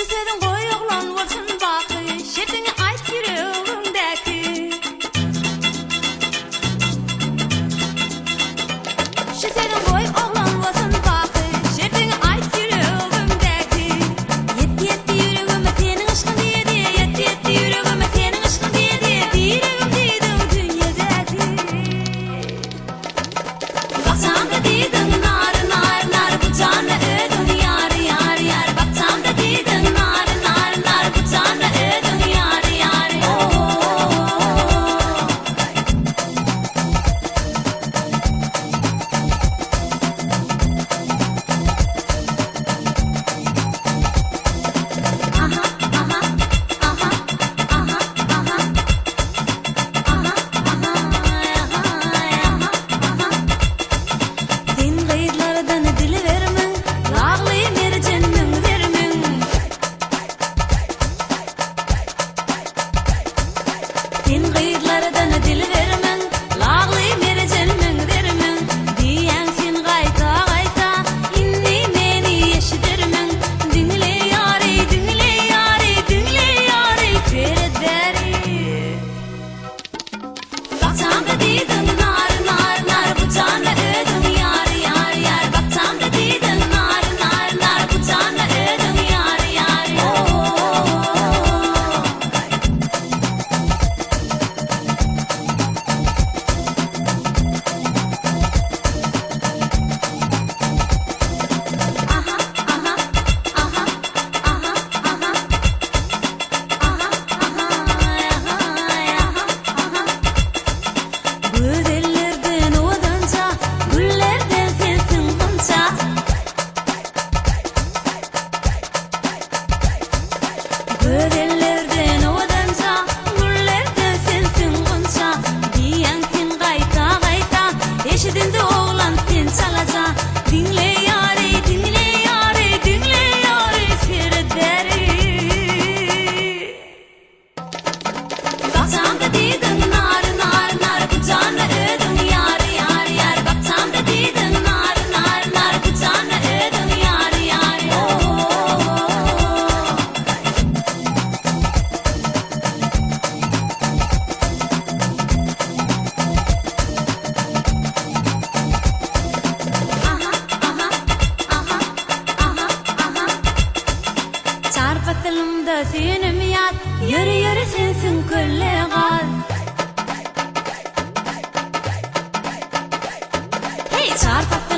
Şekerin koy oğlan olsun bakı, şertini ayt yüreğimdeki. Şekerin koy oğlan olsun bakı, şertini ayt yüreğimdeki. Yetti yetti yüreğime senin aşkın diye diye, yetti yetti yüreğime senin aşkın diye diye, yüreğim dedim dünyadaki. Baksam da dedim nar nar nar, bu canla ödüm yar yar yar. Baksam da dedim nar nar nar, bu canla ödüm yar yar yar. Aha aha aha aha aha aha aha. Din gıylardan dil vermen, lağlı mercanın vermen. Din gıylardan dil vermen, lağlı mercanın vermen. Diyen sen gayta gayta, inni meni eşidirmen. Dinle yari, dinle yari, dinle yari, ferederi. Baksam da dedim nar nar nar, bu canla ödüm yar yar yar. Baksam da dedim nar nar nar, bu canla ödüm yar yar yar. Aha aha aha aha aha aha aha. Güzellerden odanca, güllerden sensin hınca. Güzellerden odanca, güllerden sensin hınca. Diyen sen gayta gayta, eşidinde oğlan sen çalaca. Dinle yari, dinle yari, dinle yari, ferederi. Baksam da dedim nar nar nar, bu canla ödüm yar yar yar. Baksam da dedim nar nar nar, bu canla ödüm yar yar yar. Aha aha aha aha aha. Çarpıtılımda senim yat, yürü yürü sensin kölleğal. Hey çarpıtılımda